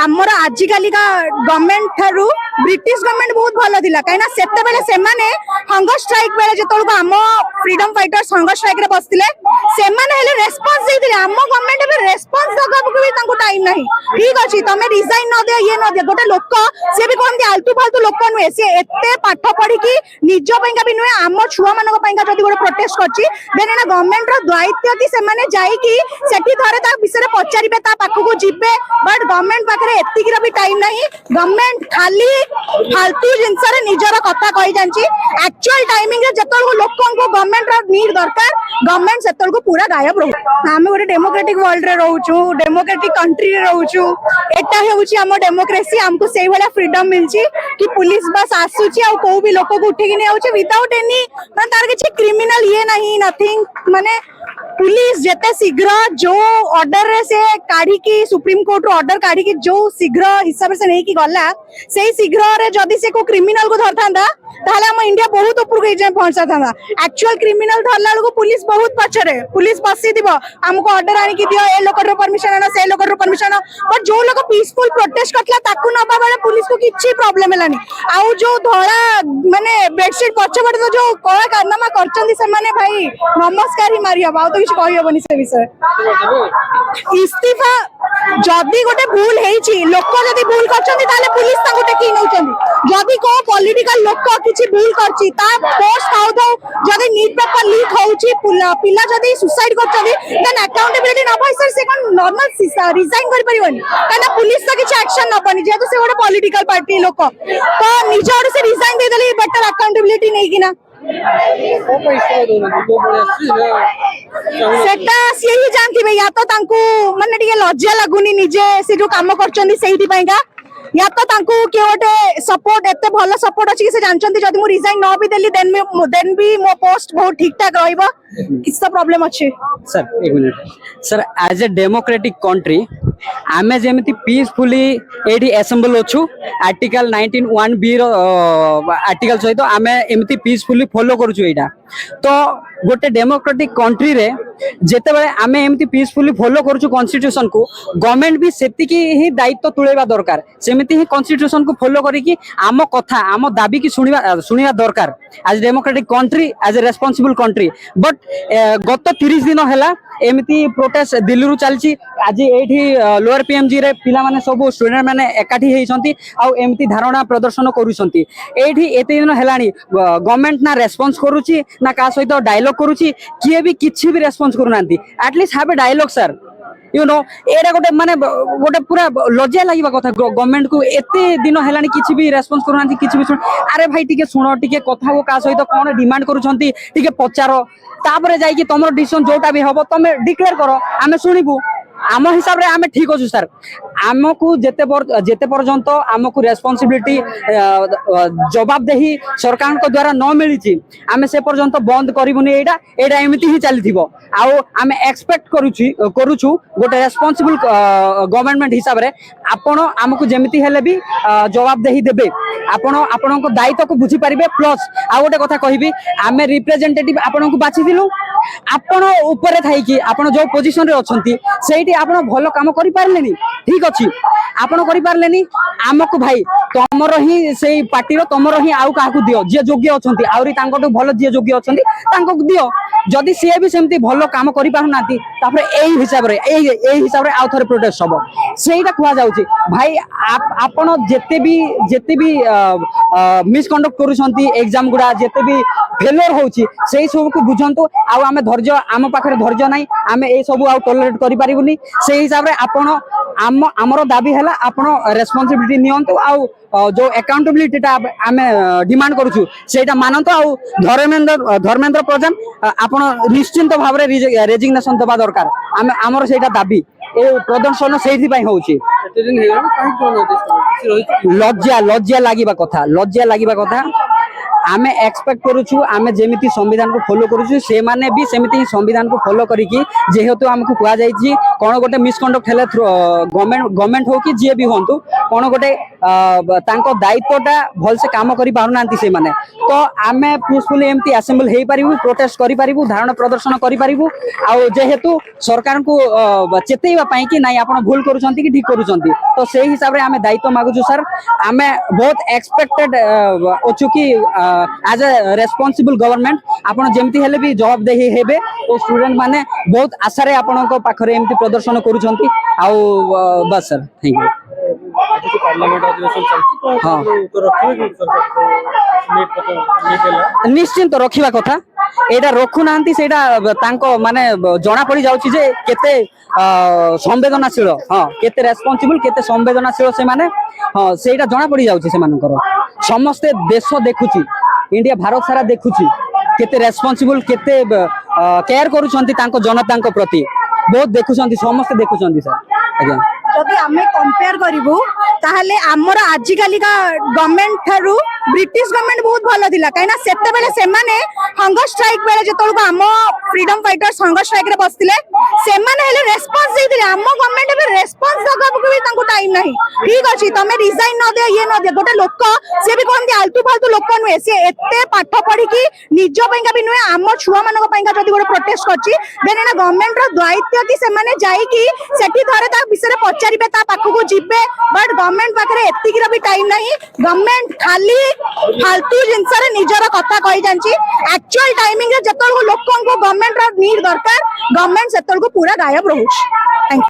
आमर आजिकालिका गवर्नमेंट ठारू British government बहुत भल थिला कहीं सेते बेले सेमाने हंगर स्ट्राइक बेले जेतल को आम फ्रीडम फाइटर्स हंगर स्ट्राइक रे बसतिले सेमाने हेले रेस्पॉन्स देथिले आम गवर्नमेंट बे रेस्पॉन्स दगाबु भी तांको टाइम नाही ठीक अछि तमे रिजाइन न दे ये न दे गोटे लोक से भी कहंती आलतू फालतू लोक नुहे से एते पाठ पढ़ी की निज पैंका भी नुहे आम छुआ मानक पैंका जदी गोटे प्रोटेस्ट करछि देन एना गवर्नमेंट रो दायित्व कि सेमाने जाई की सेठी थरे ता विषय पचारिबे ता पाखकु जिबे बट गवर्नमेंट पाखरे एतिकी भी टाइम नहीं गवर्नमेंट खाली फालतू जिनस निजर कथा कही जानी एक्चुअल टाइमिंग जो लोक गवर्नमेंट नीड दरकार गवर्नमेंट से पूरा गायब रोच आम गोटे डेमोक्रेटिक वर्ल्ड रे रोचु डेमोक्रेटिक कंट्री रे रोचु एटा हेउची हम डेमोक्रेसी हमको सेही वाला फ्रीडम मिलची कि पुलिस बस आसुची आ को भी लोक को उठिकी नै आउची विदाउट एनी माने तार किछि क्रिमिनल ये नहीं नथिंग माने पुलिस जेते शीघ्र जो ऑर्डर रे से काढ़ी की सुप्रीम कोर्ट रो ऑर्डर काढ़ी की जो शीघ्र हिसाब से नहीं की गला सेही शीघ्र रे जदी से को क्रिमिनल को धरथांदा ताले हम इंडिया बहुत ऊपर गई जाय पहुंचा था एक्चुअल क्रिमिनल धरला को पुलिस बहुत पछरे पुलिस बसी दिबो हमको ऑर्डर आनी की दियो ए लोक रो परमिशन आना से लोक रो परमिशन बट जो लोग पीसफुल प्रोटेस्ट करथला ताकू नबा बेले पुलिस को किछि प्रॉब्लम हलानी आउ जो धोळा माने बेडशीट पछबड तो जो कोळा कारनामा करचंदी से माने भाई नमस्कार ही मारिया बाउ तो किछि कहि होबनी से विषय इस्तीफा जदी गोटे भूल हेछि लोक जदी भूल करचंदी ताले पुलिस ताको टेकी नउचंदी जदी को पॉलिटिकल लोक किछि भूल करछि ता पोस्ट खाउ थाउ जदी नीट पेपर लीक होउछि पिला जदी सुसाइड करचंदी देन अकाउंटेबिलिटी न भाई सर से कोन नॉर्मल रिजाइन कर परिबनी काना पुलिस तो किछि एक्शन न बनी जेतु से गोटे पॉलिटिकल पार्टी लोक तो निज ओर से रिजाइन दे देली बेटर अकाउंटेबिलिटी नै किना सेटा सी ही जानथि या तो तांको माने टिके लज्जा लागुनी निजे से जो काम करचंदी सेहिति पैगा या तो तांको के गोटे सपोर्ट एते भलो सपोर्ट अछि कि से जानचंदी जदी मु रिजाइन न भी देली देन भी मो पोस्ट बहुत ठीक ठाक रहइबो किछ तो प्रॉब्लम अछि सर एक minute sir as a democratic country आमे जेमिति पीसफुली एडी असेंबल अछु आर्टिकल 19(1) बी रो आर्टिकल सहित आमे एमिति पीसफुली फॉलो करछु एटा तो गोटे डेमोक्रेटिक कंट्री रे जेते बेले आमे एमिति पीसफुली फॉलो करछु कॉन्स्टिट्यूशन को गवर्नमेंट भी सेति की ही दायित्व तुलेबा दरकार सेमिति ही कॉन्स्टिट्यूशन को फॉलो करी की आम कथा आम दाबी की सुनिबा दरकार as democratic country as a responsible country but गत 30 दिन हैला एमिति प्रोटेस्ट दिल्ली रु चलची आज एठी लोअर पीएमजी रे पिला माने सब स्टूडेंट माने एकाठी हेइसंती आ एमिति धारणा प्रदर्शन करूसंती एठी एते दिन हेलानी गवर्नमेंट ना रेस्पॉन्स करूची ना का सहित डायलॉग करूची किए भी किछि भी रेस्पॉन्स करूनांती at least have a dialogue sir you know एरा गोटे माने गोटे पूरा लज्जा लागिबा कथा गवर्नमेंट को एते दिन हेलानी किछि भी रेस्पॉन्स करूनांती किछि भी अरे भाई टिके सुनो टिके कथा को का सहित कोन डिमांड करूछंती टिके पचारो तापरे जाई कि तमरो डिसीजन जोटा भी हबो तमे डिक्लेयर करो आमे सुनिबु आम हिसाब रे आमे ठीक अछि सर आमको जेते पर्यंत आमको रेस्पॉन्सिबिलिटी जवाबदेही सरकार को द्वारा न मिली आमे से पर्यंत बंद करिबुनी एटा एमिति ही चलीथिबो आउ आमे एक्सपेक्ट करूछु गोटे रेस्पॉन्सिबल गवर्नमेंट हिसाब रे आपण आमको जेमिति हेले भी जवाबदेही देबे आपनको दायित्व को बुझी पारिबे प्लस आ गोटे कथा कहिबी आमे रिप्रेजेंटेटिव आपनको बाछि दिलु आपण ऊपर थाई कि आपण जो पोजीशन रे अछंती सेठी आपण भलो काम करि पारलेनी ठीक अछि आपण करि पारलेनी आमको भाई तमरो ही सेही पार्टी रो तमरो ही आउ काहकु दियो जे योग्य अछंती आउरी तांकोटो भलो जे योग्य अछंती तांको दियो जदि से भी सेमती भलो काम करि पाहुनाती तापर एई हिसाब रे आउ थरे प्रोटेस्ट हबो सेहीटा कुआ जाउची भाई आपण जेते भी मिसकंडक्ट करूछंती एग्जाम गुडा जेते भी फेलियर होउची सेही सब को बुझंतु आउ आमे धैर्य आम पाखरे धैर्य नाही आमे ए सब आउ टॉलरेट करि पारिबुनी सेही हिसाब रे आपण हमरो दाबी हला आपण रेस्पॉन्सिबिलिटी नियंतु आउ जो अकाउंटेबिलिटी टा आमे डिमांड करूछु सेटा मानंतो आउ धर्मेंद्र प्रधान आपण निश्चिंत भाव रे रेजिग्नेशन दबा दरकार आमे हमरो सेटा दाबी ए प्रदर्शन सेही पई होउची लज्जा लागिबा कथा आमे एक्सपेक्ट करूछु आमे जेमिति संविधान को फॉलो करूछु से माने भी सेमिति संविधान को फॉलो करिकि जेहेतु हमको कुआ जाईछि कोन गोटे मिसकंडक्ट हेले गवर्नमेंट हो कि जे भी होंतु कोन गोटे तांको दायित्वटा भलसे काम करि पारुनांती से माने तो आमे पीसफुली एमती असेंबल हेई पारिबु प्रोटेस्ट करि पारिबु धारणा प्रदर्शन करि पारिबु आ जेहेतु सरकार को चेतैबा पई कि नाही आपण भूल करूछंती कि ठीक करूछंती तो सेही हिसाब रे आमे दायित्व मागुछु सर आमे बहुत एक्सपेक्टेड ओछु कि एज अ रेस्पोंसिबल गवर्नमेंट आपण जेमती हेले भी जवाब देही हेबे ओ स्टूडेंट माने बहुत आशा रे आपण को पाखरे एमती प्रदर्शन करूछंती आ बस सर थैंक यू आज तो पार्लियामेंट अधिवेशन चलछि तो हाँ। तो रखिबे कि सरकार नेट पतो नेट देला निश्चिंत रखिबा कथा एटा रखु नांती सेटा तांको माने जणा पड़ी जाउछि जे केते संवेदनशील हाँ केते रेस्पोंसिबल केते संवेदनशील से माने हाँ सेटा जणा पड़ी जाउछि से मानकर समस्ते देश देखुछि इंडिया भारत सारा देखुछि केते रेस्पोंसिबल केते केयर करूछंती तांको जनतांको प्रति बहुत देखुछंती समस्ते देखुछंती सर आज्ञा जदि आमे कंपेयर करिवु ताहले हमर आजिकाली का गवर्नमेंट थारु ब्रिटिश गवर्नमेंट बहुत भलो थिला काइना सेते बेले से माने हंगर स्ट्राइक बेले जेतोल को हम फ्रीडम फाइटर्स हंगर स्ट्राइक रे बसतिले से माने हेले रेस्पोंस देतिले हम गवर्नमेंट बे रेस्पोंस दगब को भी तांको टाइम नाही ठीक अछि तमे रिजाइन न दे ये न दे गोटे लोक से भी कोन आलतू फालतू लोक नुए से एते पाठ पढ़ी की निज पइका भी नुए हम छुआ मानक पइका जदि गोटे प्रोटेस्ट करछि देन एना गवर्नमेंट रो दायित्व कि से माने जाई की सेठी थरे ता विषय पचारिबे ता पाखकु जिबे बट गवर्नमेंट पाखरे एतिकी भी टाइम नहीं गवर्नमेंट खाली फालतू जिनस रे निजर कथा कहि जानछि एक्चुअल टाइमिंग रे जतल लोकन को गवर्नमेंट रो नीड दरकार गवर्नमेंट सेतल को पूरा गायब रहउछ। Thank you.